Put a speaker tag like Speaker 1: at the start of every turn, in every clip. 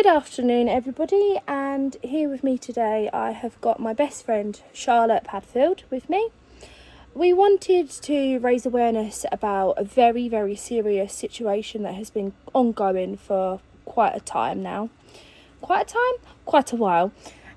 Speaker 1: Good afternoon, everybody, and here with me today I have got my best friend Charlotte Padfield with me. We wanted to raise awareness about a very, very serious situation that has been ongoing for quite a time now. Quite a while.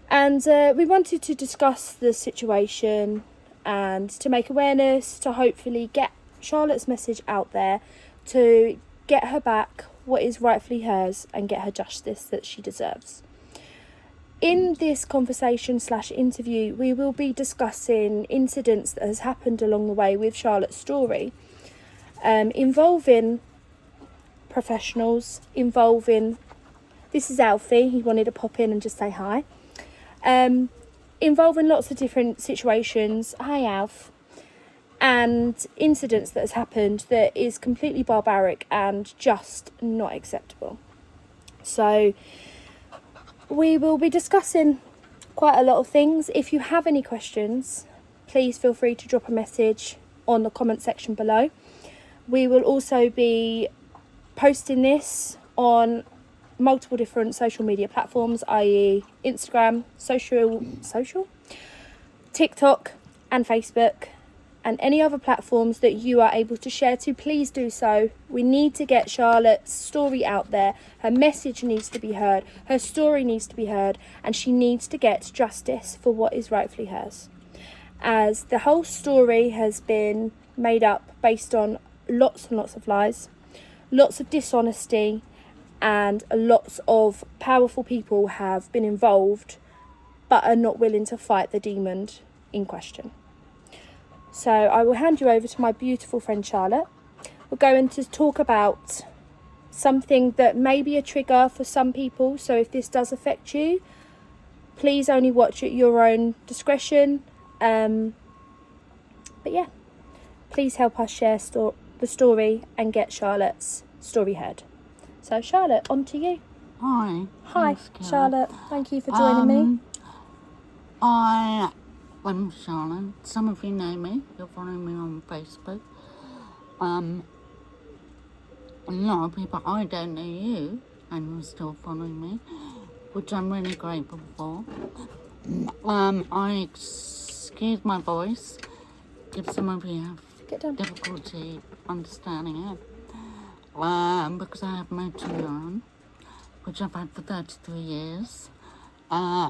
Speaker 1: And we wanted to discuss the situation and to make awareness, to hopefully get Charlotte's message out there, to get her back what is rightfully hers and get her justice that she deserves. In this conversation / interview, we will be discussing incidents that has happened along the way with Charlotte's story, involving professionals, this is Alfie, he wanted to pop in and just say hi, involving lots of different situations, hi Alf, and incidents that has happened that is completely barbaric and just not acceptable. So we will be discussing quite a lot of things. If you have any questions, please feel free to drop a message on the comment section below. We will also be posting this on multiple different social media platforms, i.e. Instagram, social, TikTok and Facebook, and any other platforms that you are able to share to, please do so. We need to get Charlotte's story out there. Her message needs to be heard. Her story needs to be heard. And she needs to get justice for what is rightfully hers. As the whole story has been made up based on lots and lots of lies, lots of dishonesty, and lots of powerful people have been involved but are not willing to fight the demon in question. So I will hand you over to my beautiful friend Charlotte. We're going to talk about something that may be a trigger for some people. So if this does affect you, please only watch at your own discretion. But yeah, please help us share the story and get Charlotte's story heard. So Charlotte, on to you.
Speaker 2: Hi.
Speaker 1: Hi,
Speaker 2: Thanks,
Speaker 1: Charlotte. Thank you for joining me.
Speaker 2: I'm Charlotte. Some of you know me. You're following me on Facebook. A lot of people, I don't know you, and you're still following me, which I'm really grateful for. Excuse my voice, if some of you have difficulty understanding it, because I have motor neuron, which I've had for 33 years.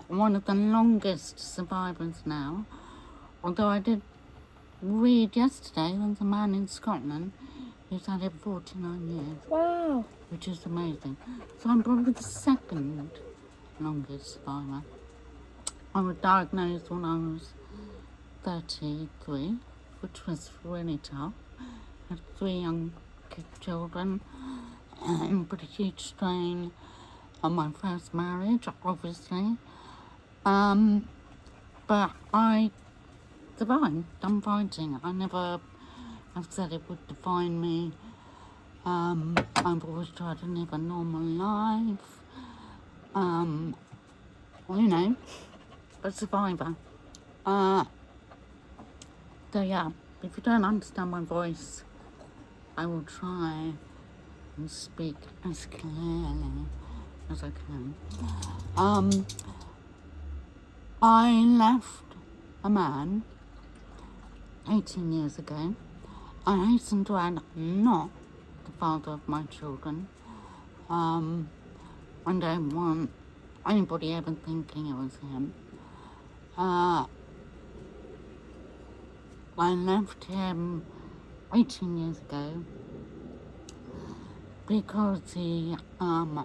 Speaker 2: One of the longest survivors now, although I did read yesterday there's a man in Scotland who's had it 49 years.
Speaker 1: Wow.
Speaker 2: Which is amazing. So I'm probably the second longest survivor. I was diagnosed when I was 33, which was really tough. I had 3 young children, and put a huge strain on my first marriage, obviously. But I survived. I'm fighting. I've said it would define me. I've always tried to live a normal life. A survivor. So yeah, if you don't understand my voice, I will try and speak as clearly as I can. I left a man 18 years ago. I hasten to add, not the father of my children. I don't want anybody ever thinking it was him. I left him 18 years ago because he had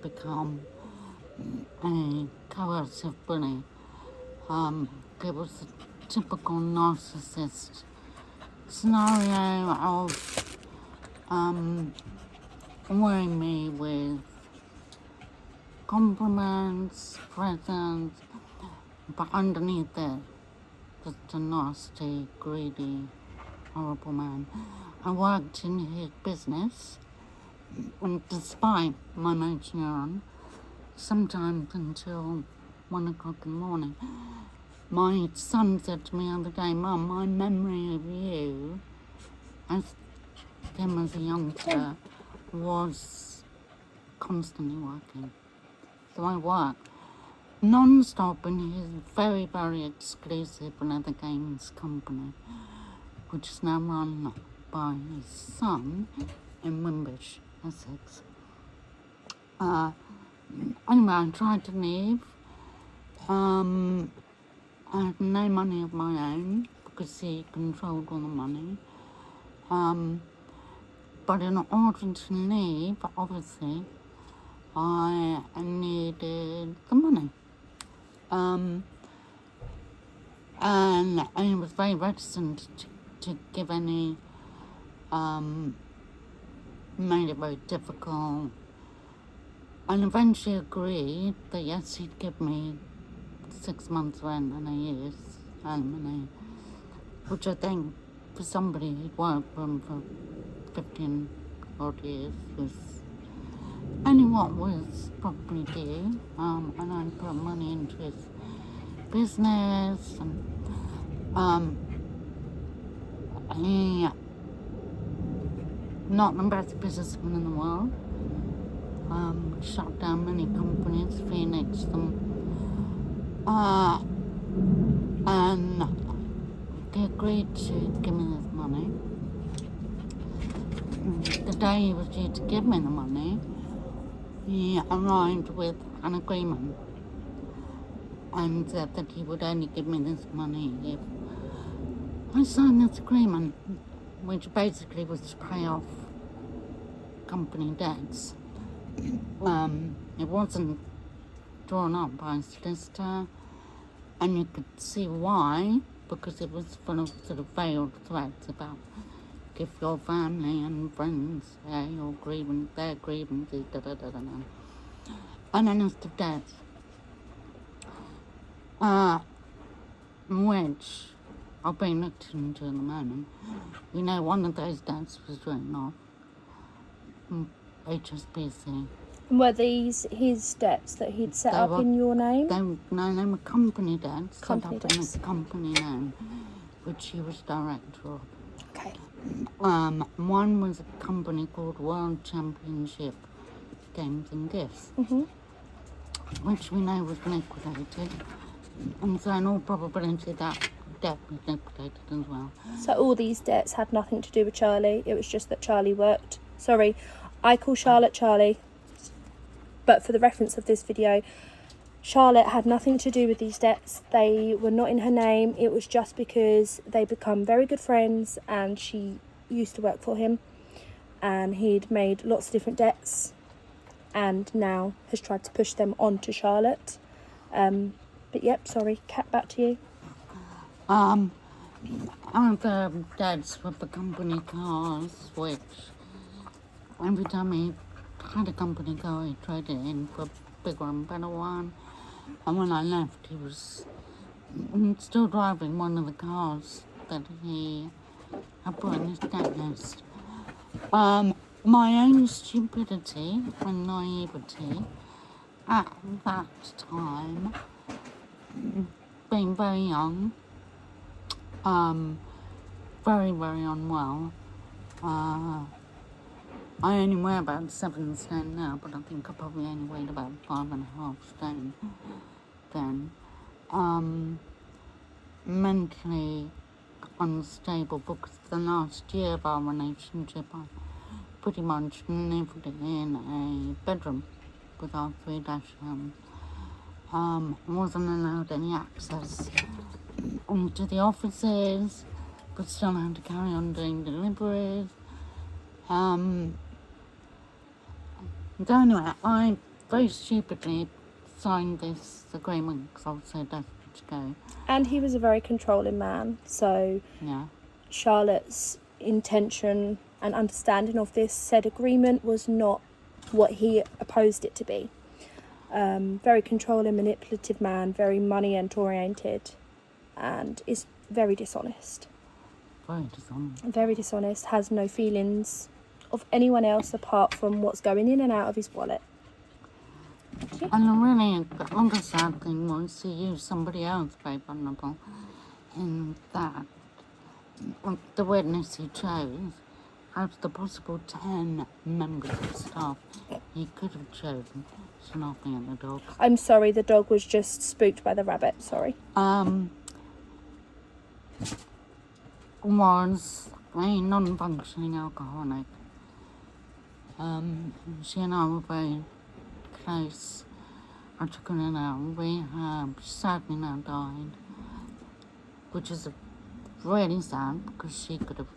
Speaker 2: become a coercive bully. It was a typical narcissist scenario of worrying me with compliments, presents, but underneath it, just a nasty, greedy, horrible man. I worked in his business, and despite my motor neuron, sometimes until 1 o'clock in the morning. My son said to me the other day, Mum, my memory of you as him as a youngster was constantly working. So I worked non-stop in his very, very exclusive leather games company, which is now run by his son in Wimbish, Essex. Anyway, I tried to leave. I had no money of my own because he controlled all the money. But in order to leave, obviously, I needed the money. And he was very reticent to give any, made it very difficult. And eventually agreed that yes, he'd give me 6 months rent and a year's alimony, which I think for somebody who'd worked for him for 15 odd years was only what was probably due. And I put money into his business, and he, not the best businessman in the world, shut down many companies, Phoenix them, and he agreed to give me this money. The day he was due to give me the money, he arrived with an agreement and said that he would only give me this money if I signed this agreement, which basically was to pay off company debts. It wasn't drawn up by a solicitor, and you could see why, because it was full of sort of veiled threats about give your family and friends your grievance, their grievances, and a list of debts, which are being looked into at the moment. We know one of those debts was written off, HSBC.
Speaker 1: Were these his debts that he'd set up in your name?
Speaker 2: They were company debts,
Speaker 1: Company
Speaker 2: set up
Speaker 1: debts.
Speaker 2: in a company name, which he was director of.
Speaker 1: Okay.
Speaker 2: One was a company called World Championship Games and Gifts, which we know was liquidated, and so in all probability that debt was liquidated as well.
Speaker 1: So all these debts had nothing to do with Charlie. It was just that Charlie worked. Sorry, I call Charlotte Charlie, but for the reference of this video, Charlotte had nothing to do with these debts. They were not in her name. It was just because they become very good friends and she used to work for him and he'd made lots of different debts and now has tried to push them onto Charlotte. But yep, sorry, Kat, back to you.
Speaker 2: Other debts were for company cars, which every time he had a company car, he traded it in for a bigger and better one. And when I left, he was still driving one of the cars that he had put in his debt list. My own stupidity and naivety at that time, being very young, very, very unwell. I only weigh about 7 stone now, but I think I probably only weighed about 5.5 stone then. Mentally unstable because for the last year of our relationship I pretty much lived in a bedroom with our 3-son. Wasn't allowed any access to the offices, but still had to carry on doing deliveries. So anyway, I very stupidly signed this agreement because I was so desperate to go.
Speaker 1: And he was a very controlling man, so
Speaker 2: Yeah.
Speaker 1: Charlotte's intention and understanding of this said agreement was not what he opposed it to be. Very controlling, manipulative man, very money oriented, and is very dishonest.
Speaker 2: Very dishonest.
Speaker 1: Very dishonest, has no feelings of anyone else apart from what's going in and out of his wallet.
Speaker 2: And the really other sad thing was he used somebody else very vulnerable in that the witness he chose out of the possible 10 members of staff he could have chosen, he's laughing at the dog.
Speaker 1: I'm sorry, the dog was just spooked by the rabbit, sorry.
Speaker 2: Was a non-functioning alcoholic. She and I were very close. I took her in a rehab. She sadly now died, which is really sad because she could have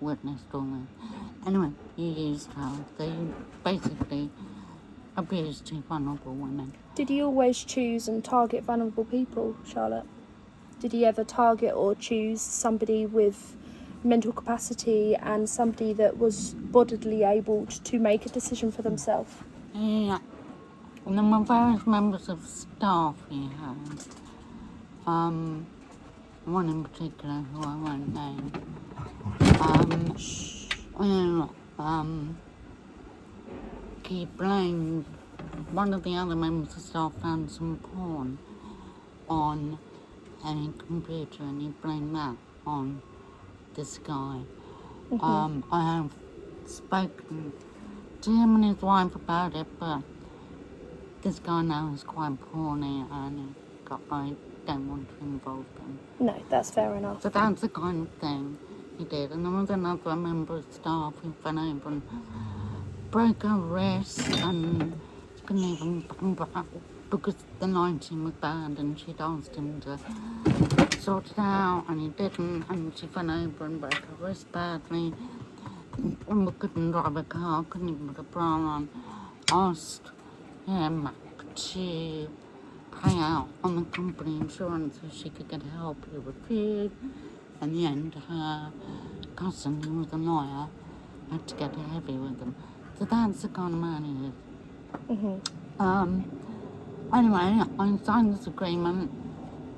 Speaker 2: witnessed all this. Anyway, he used her. They basically abused two vulnerable women.
Speaker 1: Did he always choose and target vulnerable people, Charlotte? Did he ever target or choose somebody with mental capacity and somebody that was bodily able to make a decision for themselves?
Speaker 2: Yeah. And there were various members of staff he had. One in particular who I won't name. He blamed one of the other members of staff found some porn on a computer, and he blamed that on this guy. I have spoken to him and his wife about it, but this guy now is quite poorly and I don't want to involve him.
Speaker 1: No, that's fair enough.
Speaker 2: So that's the kind of thing he did. And there was another member of staff who fell over and broke her wrist and couldn't even come back because the lighting was bad, and she'd asked him to sort it out and he didn't, and she fell over and broke her wrist badly and couldn't drive a car, couldn't even put a bra on. Asked him to pay out on the company insurance so she could get help. He refused. In the end, her cousin, who was a lawyer, had to get heavy with him. So that's the kind of man he is. Anyway, I signed this agreement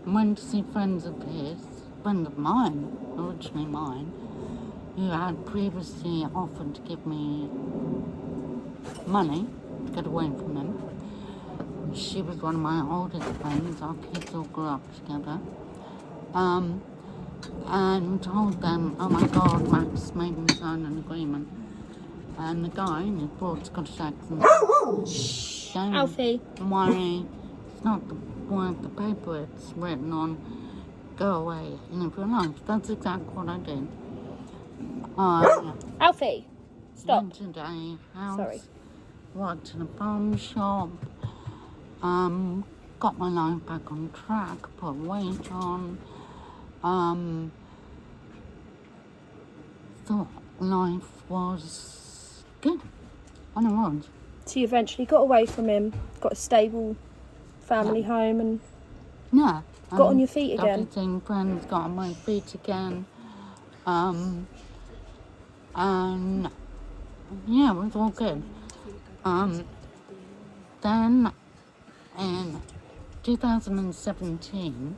Speaker 2: and went to see friends of his, friend of mine, originally mine, who had previously offered to give me money to get away from him. She was one of my oldest friends. Our kids all grew up together. And told them, oh my God, Max made me sign an agreement. And the guy in his broad Scottish accent, don't
Speaker 1: Alfie.
Speaker 2: worry, it's not the word, the paper it's written on, go away and live your life. That's exactly what I did.
Speaker 1: Alfie, stop.
Speaker 2: Rented a house,
Speaker 1: Sorry.
Speaker 2: worked in a farm shop, got my life back on track, put weight on, thought life was good, and it was.
Speaker 1: So you eventually got away from him, got a stable family home, and
Speaker 2: Yeah.
Speaker 1: got on your feet again.
Speaker 2: Started seeing friends, got on my feet again. And yeah, it was all good. Then in 2017,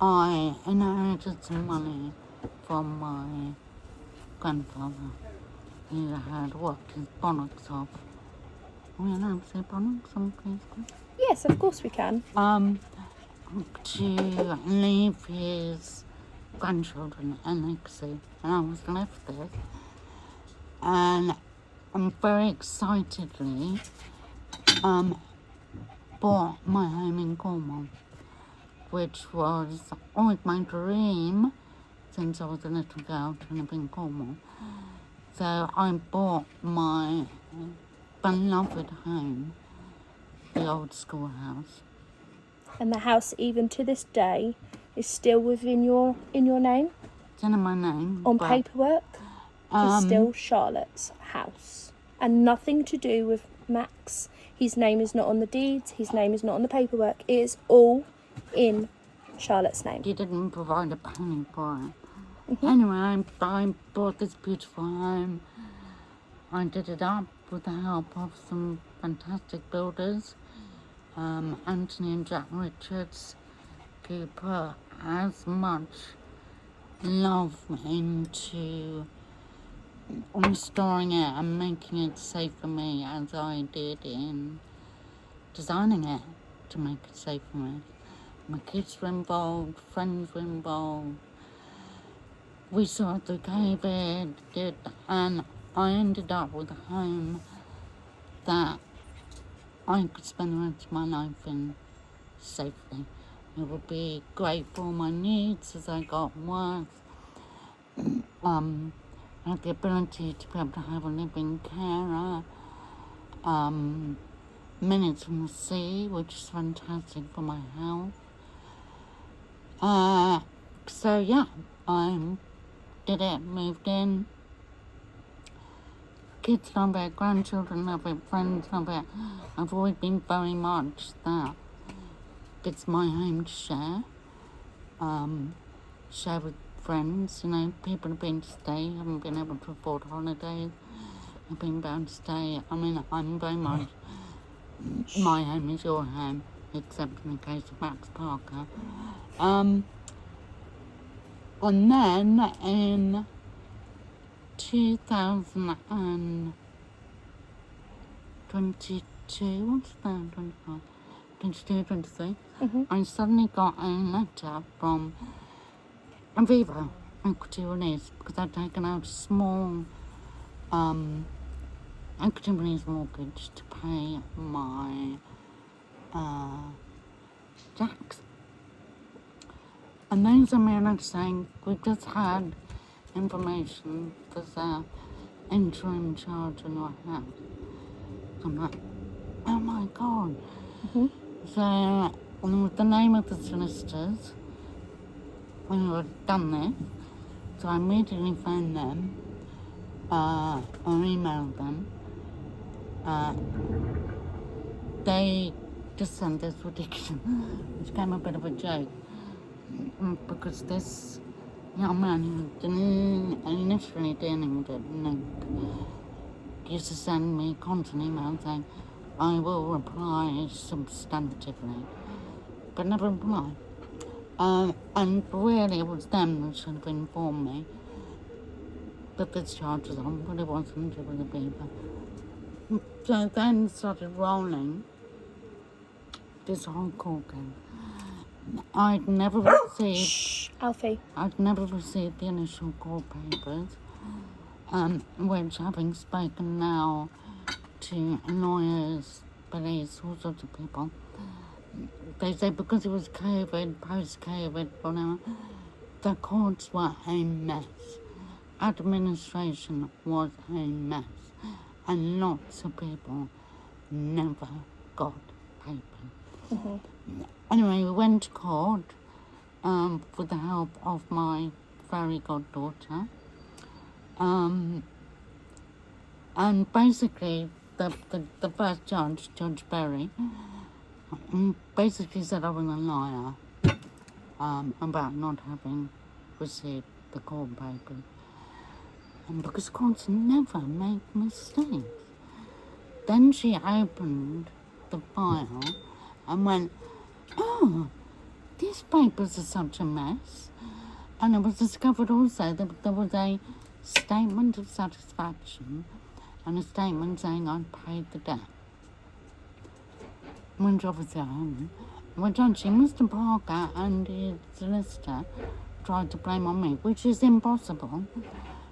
Speaker 2: I inherited some money from my grandfather, who had worked his bonnets off. Are we allowed to say bonnets on Facebook?
Speaker 1: Yes, of course we can.
Speaker 2: To leave his grandchildren a legacy, and I was left this. And I'm very excitedly bought my home in Cornwall, which was always my dream since I was a little girl to live in Cornwall. So I bought my beloved home, the old schoolhouse.
Speaker 1: And the house, even to this day, is still within your name.
Speaker 2: It's in my name.
Speaker 1: On
Speaker 2: but,
Speaker 1: paperwork, it's still Charlotte's house, and nothing to do with Max. His name is not on the deeds. His name is not on the paperwork. It is all in Charlotte's name.
Speaker 2: He didn't provide a penny for it. Anyway, I bought this beautiful home. I did it up with the help of some fantastic builders, Anthony and Jack Richards, who put as much love into restoring it and making it safe for me as I did in designing it to make it safe for me. My kids were involved, friends were involved. we saw through COVID, and I ended up with a home that I could spend the rest of my life in safely. It would be great for my needs as I got worse. I had the ability to be able to have a living carer, minutes from the sea, which is fantastic for my health. So yeah, I did it, moved in. Kids love it, grandchildren love it, friends love it. I've always been very much that it's my home to share. Share with friends, you know, people have been to stay, haven't been able to afford holidays, have been bound to stay. I mean, I'm very much, my home is your home, except in the case of Max Parker. And then in 2022, what's that, 25, 22, 23, I suddenly got a letter from Aviva Equity Release because I'd taken out a small equity release mortgage to pay my tax. And then sent me a letter saying, we've just had information there's an interim charge on your house. I'm like, oh my God. So, with the name of the solicitors who had done this, so I immediately phoned them or emailed them. They just sent this ridiculous, which became a bit of a joke, because this young man who initially dealing with it, used to send me constant emails saying, I will reply substantively, but never reply. And really it was them that should have informed me that this charge was on, but it wasn't, it was a beaver. So then started rolling this whole court case. I'd never received...
Speaker 1: Shh, Alfie.
Speaker 2: I'd never received the initial court papers, which, having spoken now to lawyers, police, all sorts of people, they say because it was COVID, post-COVID, whatever, the courts were a mess. Administration was a mess. And lots of people never got papers. Anyway, we went to court with the help of my fairy goddaughter. And basically, the first judge, Judge Berry, basically said I was a liar about not having received the court papers. And because courts never make mistakes. Then she opened the file and went, oh, these papers are such a mess. And it was discovered also that there was a statement of satisfaction and a statement saying I'd paid the debt. Which obviously I hadn't. Which actually Mr. Parker and his solicitor tried to blame on me, which is impossible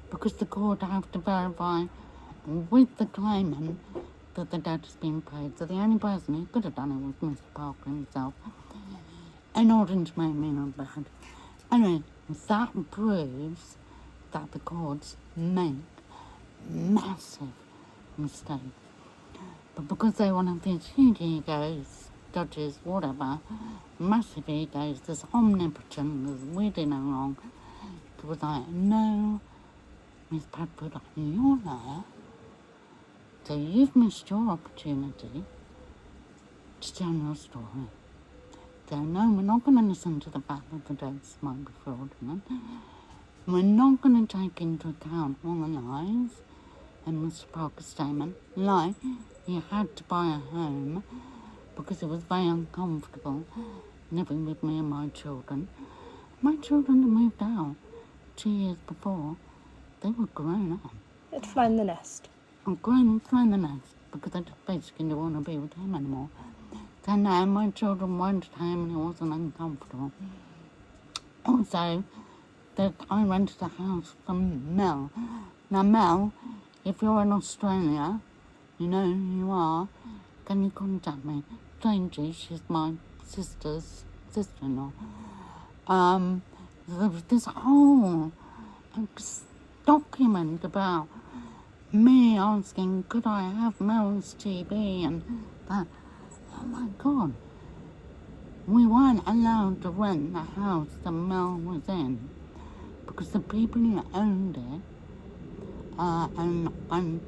Speaker 2: because the court have to verify with the claimant that the debt has been paid. So the only person who could have done it was Mr. Parker himself, in order to make me look bad. Anyway, that proves that the courts make massive mistakes. But because they want to have these huge egos, judges, whatever, massive egos, this omnipotent, there's really no wrong, it was like, no, Miss Padfoot, you're there. So you've missed your opportunity to tell your story. So no, we're not going to listen to the fact that the dates might be fraudulent. We're not going to take into account all the lies in Mr. Parker's statement, like he had to buy a home because it was very uncomfortable living with me and my children. My children had moved out 2 years before. They were grown up.
Speaker 1: They'd flown the nest.
Speaker 2: Flown the nest because I just basically didn't want to be with him anymore. So now my children weren't at home and it wasn't uncomfortable. Also, that I rented a house from Mel. Now, Mel, if you're in Australia, you know who you are, can you contact me? Strangely, she's my sister's sister-in-law. There was this whole document about me asking, could I have Mel's TV and that. Oh my God. We weren't allowed to rent the house that Mel was in because the people who owned it, and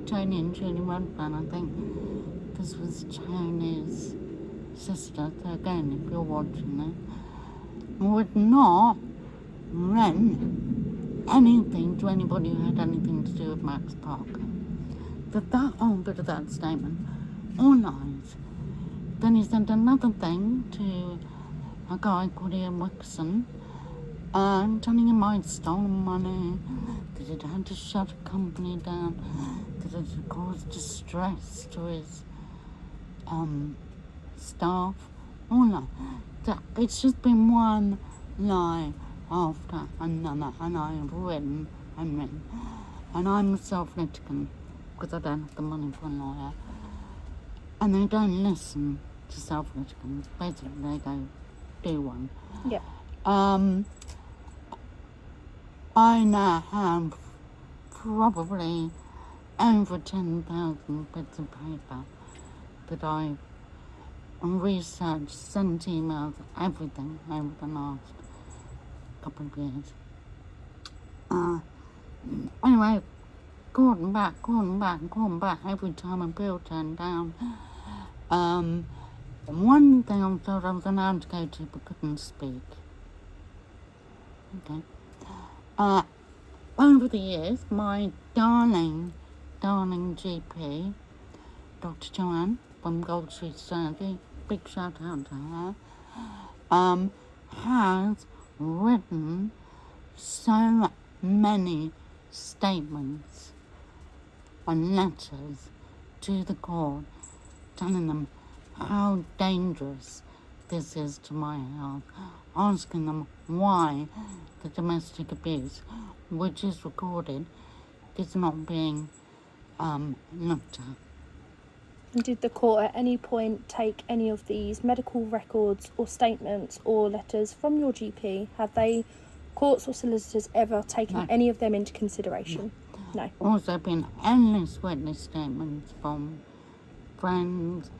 Speaker 2: Tony and Julie Redburn, I think this was Tony's sister, so again, if you're watching it, would not rent anything to anybody who had anything to do with Max Parker. That whole bit of that statement, all lies. Then he sent another thing to a guy called Ian Wixon, telling him I'd stolen money, that it had to shut a company down, that it had caused distress to his staff, all that. It's just been one lie after another, and I have written and written. And I'm a self-litigant because I don't have the money for a lawyer. And they don't listen to self-litigants. Basically, they go do one.
Speaker 1: Yeah.
Speaker 2: I now have probably over 10,000 bits of paper that I've researched, sent emails, everything over the last couple of years. Anyway, calling back every time a bill turned down. One thing I thought I was allowed to go to but couldn't speak. Okay. Over the years, my darling GP, Dr. Joanne from Gold Street Surgery, big shout out to her, has written so many statements and letters to the court telling them how dangerous this is to my health, asking them why the domestic abuse, which is recorded, is not being looked at.
Speaker 1: Did the court at any point take any of these medical records or statements or letters from your GP? Have they, courts or solicitors, ever taken any of them into consideration? No.
Speaker 2: Also been endless witness statements from friends,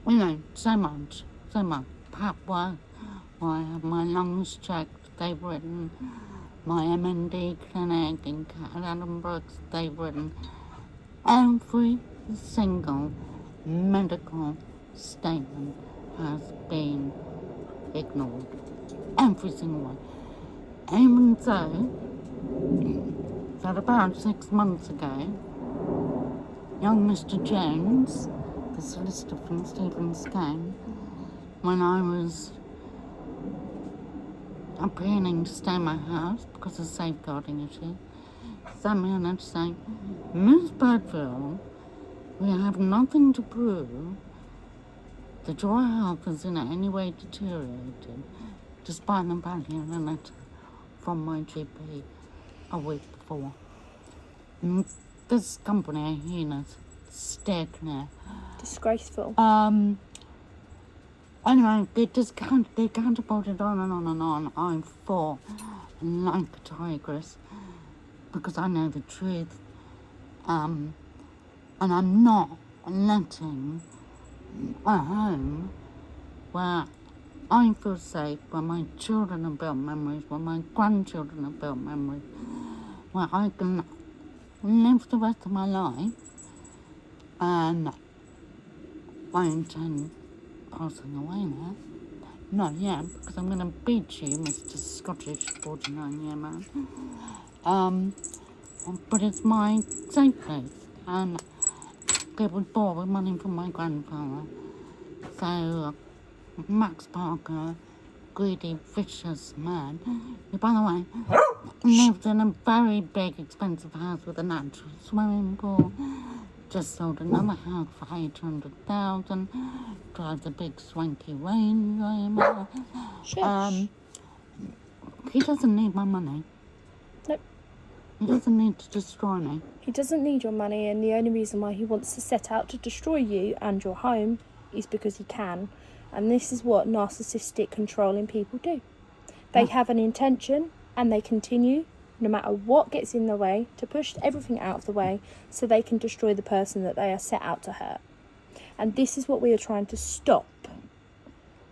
Speaker 2: you know, so much. Pap work, I have my lungs checked, they've written. My MND clinic in Addenbrooks, they've written. Every single medical statement has been ignored. Every single one. Even so, that about 6 months ago, young Mr. Jones, the solicitor from Stephen's came, when I was appealing to stay in my house because of safeguarding issue, sent me a letter saying, Miss Birdville, we have nothing to prove that your health is in any way deteriorated, despite them backing a letter from my GP a week before. This company, heinous, stay clear.
Speaker 1: Disgraceful.
Speaker 2: Anyway, they counterbolted on and on and on. I fought like a tigress because I know the truth. And I'm not letting a home where I feel safe, where my children have built memories, where my grandchildren have built memories, where I can live the rest of my life, and I intend passing away now. Not yet, because I'm going to beat you, Mr. Scottish 49-year man. But it's my safe place, and people borrow money from my grandfather. So, Max Parker, greedy, vicious man, who, by the way, lived in a very big, expensive house with a natural swimming pool, just sold another house for $800,000, drives a big swanky Range Rover. He doesn't need my money.
Speaker 1: Nope.
Speaker 2: He doesn't need to destroy me.
Speaker 1: He doesn't need your money, and the only reason why he wants to set out to destroy you and your home is because he can. And this is what narcissistic, controlling people do. They have an intention, and they continue, no matter what gets in the way, to push everything out of the way so they can destroy the person that they are set out to hurt. And this is what we are trying to stop.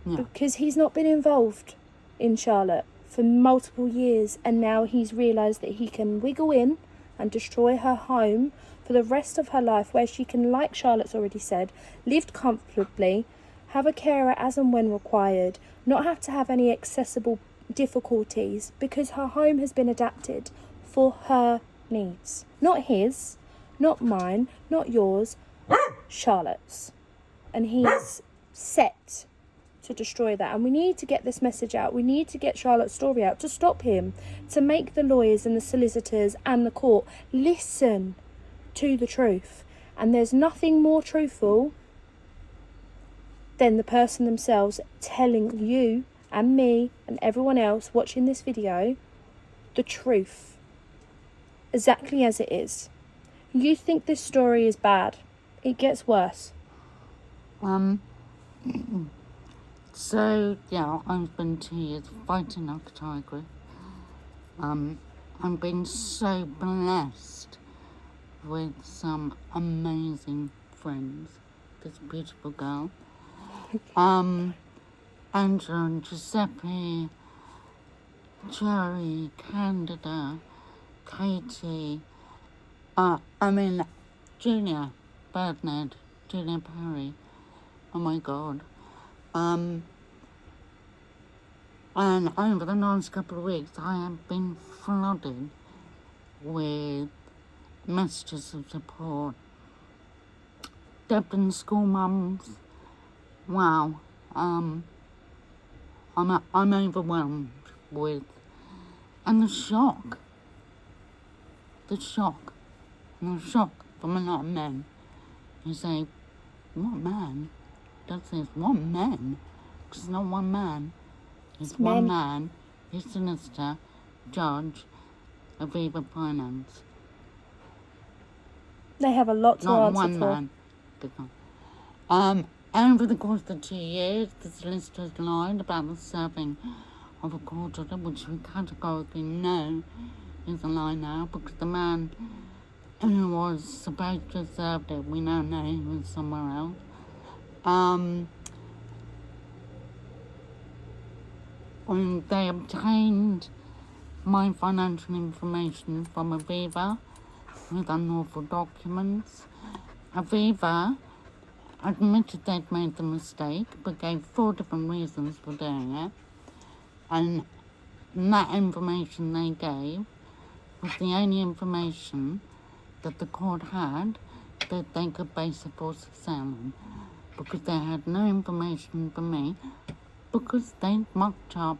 Speaker 2: Yeah.
Speaker 1: Because he's not been involved in Charlotte for multiple years, and now he's realised that he can wiggle in and destroy her home for the rest of her life, where she can, like Charlotte's already said, live comfortably, have a carer as and when required, not have to have any accessible difficulties, because her home has been adapted for her needs. Not his, not mine, not yours, Charlotte's. And he's set to destroy that. And we need to get this message out. We need to get Charlotte's story out to stop him, to make the lawyers and the solicitors and the court listen to the truth. And there's nothing more truthful than the person themselves telling you and me and everyone else watching this video the truth, exactly as it is. You think this story is bad, it gets worse.
Speaker 2: So, yeah, I've been 2 years fighting like a tiger. I've been so blessed with some amazing friends. This beautiful girl. Angela and Giuseppe, Jerry, Candida, Katie, Julia, Bernard, Julia Perry. Oh my God. And over the last couple of weeks, I have been flooded with messages of support. Deborah school mums. Wow. I'm overwhelmed with, and the shock from a lot of men who say, what man does this? What men? Because it's not one man. It's one man, his solicitor, judge, Aviva Finance.
Speaker 1: They have a lot to
Speaker 2: Not
Speaker 1: answer
Speaker 2: one
Speaker 1: for.
Speaker 2: Man. Over the course of the 2 years, the solicitors lied about the serving of a court order, which we categorically know is a lie now, because the man who was supposed to have served it, we now know he was somewhere else. And they obtained my financial information from Aviva with unlawful documents. Aviva admitted they'd made the mistake, but gave 4 different reasons for doing it. And that information they gave was the only information that the court had that they could base a forced sale on, because they had no information for me, because they mucked up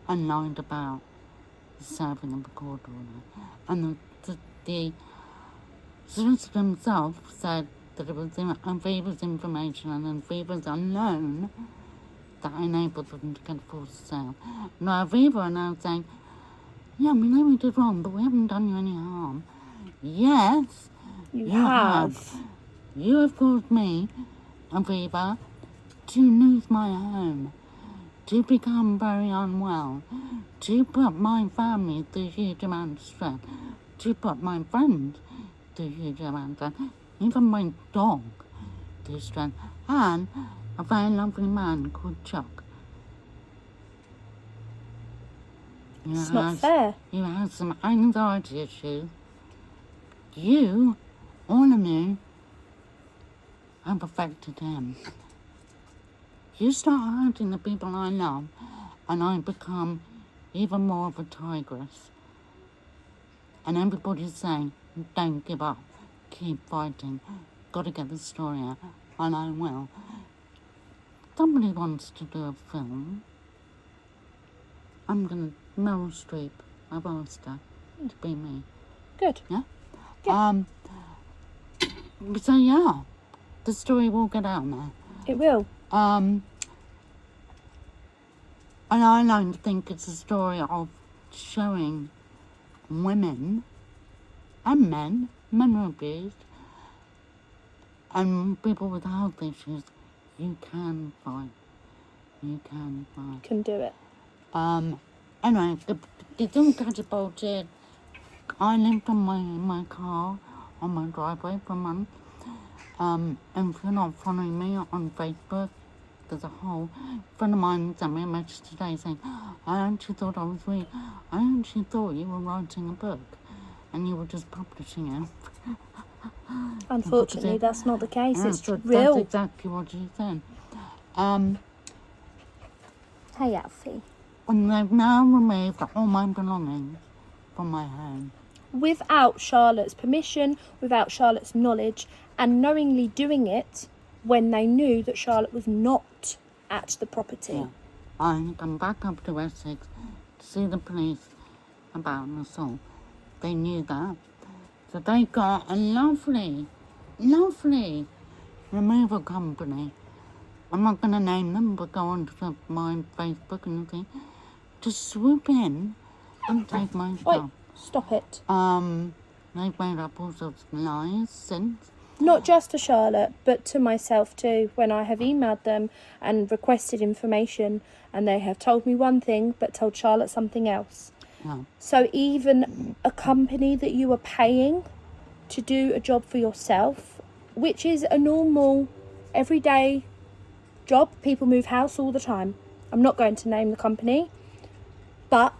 Speaker 2: and lied about the serving of the court order. And the solicitor himself said that it was Aviva's information and Aviva's unknown that enabled them to get a forced sale. Now Aviva are now saying, yeah, we know we did wrong, but we haven't done you any harm. Yes,
Speaker 1: You have.
Speaker 2: You have caused me, Aviva, to lose my home, to become very unwell, to put my family through a huge amount of stress, to put my friends through a huge amount of stress, even my dog through stress, and a very lovely man called Chuck.
Speaker 1: It's not fair.
Speaker 2: You have some anxiety issues. You, all of you, have affected him. You start hurting the people I love, and I become even more of a tigress. And everybody's saying, don't give up, keep fighting, gotta get the story out, and I will. Somebody wants to do a film. Meryl Streep, I've asked her to be me.
Speaker 1: Good.
Speaker 2: Yeah?
Speaker 1: Yeah.
Speaker 2: So yeah, the story will get out now.
Speaker 1: It will.
Speaker 2: And I like to think it's a story of showing women and men are abused, and people with health issues, you can fight. You can fight.
Speaker 1: Can do it.
Speaker 2: Anyway, the don't catch a bullshit. I lived on my car on my driveway for a month. And if you're not following me on Facebook, there's a whole friend of mine sent me a message today saying, I actually thought you were writing a book and you were just publishing it.
Speaker 1: Unfortunately, that's not the case.
Speaker 2: Yeah,
Speaker 1: It's
Speaker 2: so
Speaker 1: real.
Speaker 2: That's exactly what she said.
Speaker 1: Hey, Alfie.
Speaker 2: And they've now removed all my belongings from my home.
Speaker 1: Without Charlotte's permission, without Charlotte's knowledge, and knowingly doing it when they knew that Charlotte was not at the property.
Speaker 2: Yeah. I come back up to Essex to see the police about an assault. They knew that. So they got a lovely removal company. I'm not going to name them, but go onto my Facebook and everything. To swoop in and take my
Speaker 1: Wait,
Speaker 2: stuff.
Speaker 1: stop it.
Speaker 2: They've made up all sorts of lies since.
Speaker 1: Not just to Charlotte, but to myself too, when I have emailed them and requested information, and they have told me one thing, but told Charlotte something else.
Speaker 2: Yeah.
Speaker 1: So even a company that you are paying to do a job for yourself, which is a normal, everyday job, people move house all the time. I'm not going to name the company, but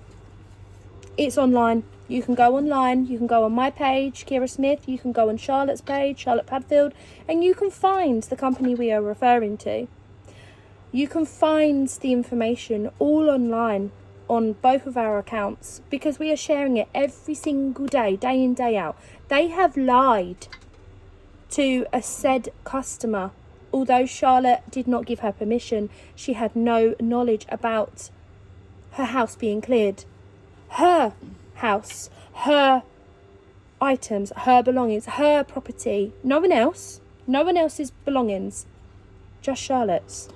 Speaker 1: it's online. You can go online, you can go on my page, Kira Smith, you can go on Charlotte's page, Charlotte Padfield, and you can find the company we are referring to. You can find the information all online on both of our accounts because we are sharing it every single day, day in, day out. They have lied to a said customer. Although Charlotte did not give her permission, she had no knowledge about her house being cleared. Her house, her items, her belongings, her property. No one else's belongings, just Charlotte's.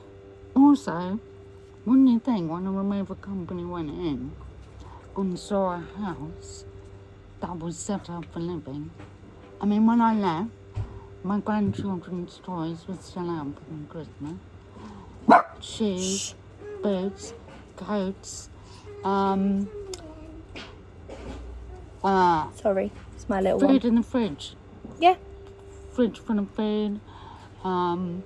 Speaker 2: Also, wouldn't you think when a removal company went in and saw a house that was set up for living? I mean, when I left, my grandchildren's toys were still out for Christmas. Shoes, boots, coats,
Speaker 1: Sorry, it's my little
Speaker 2: food
Speaker 1: one.
Speaker 2: in the fridge.
Speaker 1: Yeah.
Speaker 2: Fridge full of food. I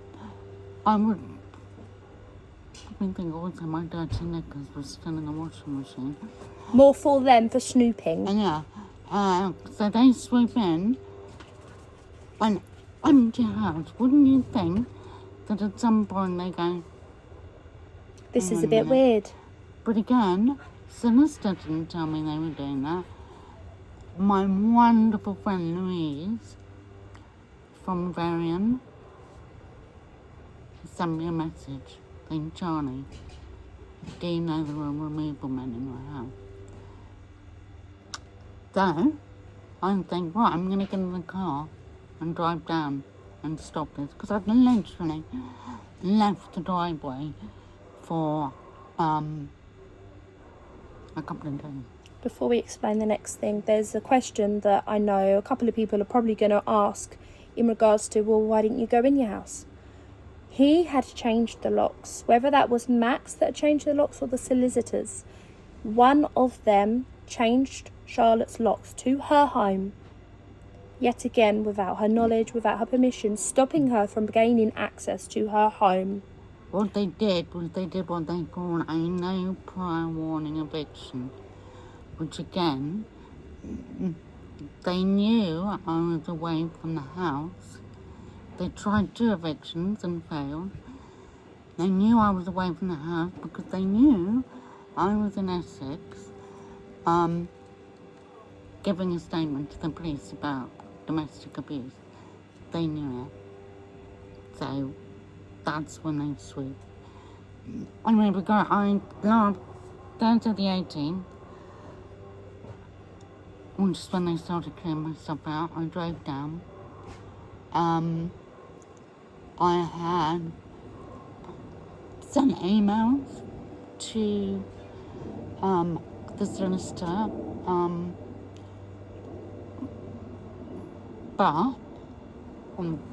Speaker 2: think also my dirty knickers were still in the washing machine.
Speaker 1: More for them for snooping.
Speaker 2: And yeah, so they swoop in an empty house. Wouldn't you think that at some point they go,
Speaker 1: This is a
Speaker 2: "Hang on
Speaker 1: bit
Speaker 2: minute."
Speaker 1: weird.
Speaker 2: But again, Sinister didn't tell me they were doing that. My wonderful friend Louise from Varian sent me a message saying, Charlie, do you know there are removal men in your house? So, I think, right, I'm going to get in the car and drive down and stop this. Because I've literally left the driveway for a couple of days.
Speaker 1: Before we explain the next thing, there's a question that I know a couple of people are probably going to ask in regards to, well, why didn't you go in your house? He had changed the locks, whether that was Max that changed the locks or the solicitors. One of them changed Charlotte's locks to her home, yet again without her knowledge, without her permission, stopping her from gaining access to her home.
Speaker 2: What they did was they did what they call a no prior warning eviction, which again, they knew I was away from the house. They tried 2 evictions and failed. They knew I was away from the house because they knew I was in Essex, giving a statement to the police about domestic abuse. They knew it. So that's when they swooped. Anyway, I last Thursday the 18th, which is when they started clearing my stuff out, I drove down. I had sent emails to the solicitor, but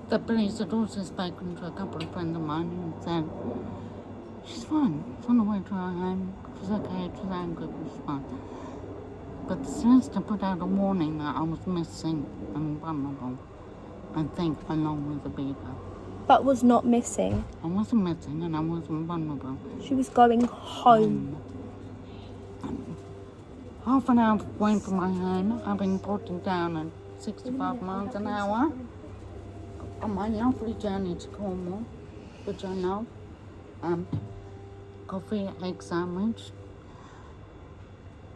Speaker 2: the police had also spoken to a couple of friends of mine and said, she's fine, she's on the way to her home, she's okay, she's angry, she's fine. But the solicitor put out a warning that I was missing and vulnerable, I think, along with the beaver.
Speaker 1: But was not missing.
Speaker 2: I wasn't missing and I wasn't vulnerable.
Speaker 1: She was going home.
Speaker 2: Half an hour away from my home, I've been putting down at 65 miles an hour on my lovely journey to Cornwall, which I love. Coffee, egg sandwich.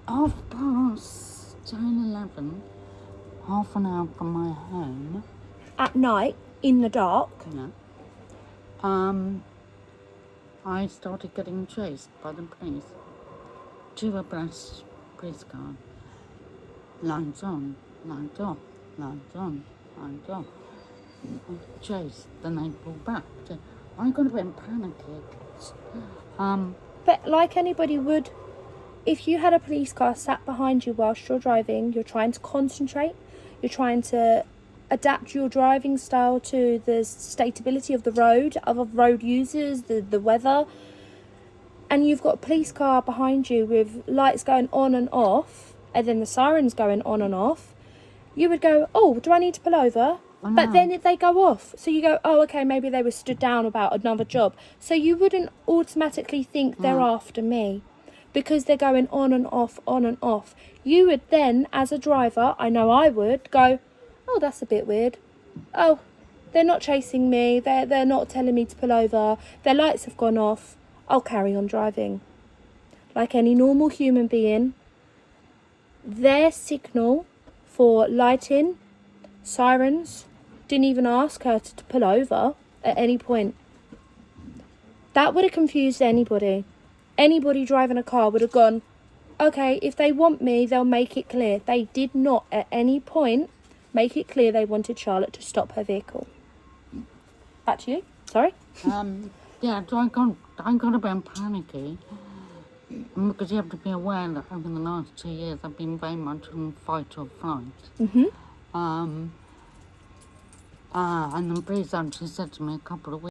Speaker 2: 11:30, half an hour from my home.
Speaker 1: At night, in the dark.
Speaker 2: Yeah. I started getting chased by the police. 2 abreast police car. Lines on, lines off, lines on, lines off. Chased, then they pulled back. I got a bit panicky.
Speaker 1: But like anybody would, if you had a police car sat behind you whilst you're driving, you're trying to concentrate, you're trying to adapt your driving style to the stability of the road, other road users, the weather, and you've got a police car behind you with lights going on and off, and then the sirens going on and off, you would go, oh, do I need to pull over? But then if they go off, so you go, oh, okay, maybe they were stood down about another job. So you wouldn't automatically think they're after me because they're going on and off, on and off. You would then, as a driver, I know I would, go, oh, that's a bit weird. Oh, they're not chasing me. They're not telling me to pull over. Their lights have gone off. I'll carry on driving. Like any normal human being, their signal for lighting, sirens, didn't even ask her to pull over at any point. That would have confused anybody. Anybody driving a car would have gone, okay, if they want me, they'll make it clear. They did not at any point make it clear they wanted Charlotte to stop her vehicle. Back to you. Sorry.
Speaker 2: Yeah, so I got a bit panicky because you have to be aware that over the last 2 years I've been very much on fight or flight. And the police actually said to me a couple of weeks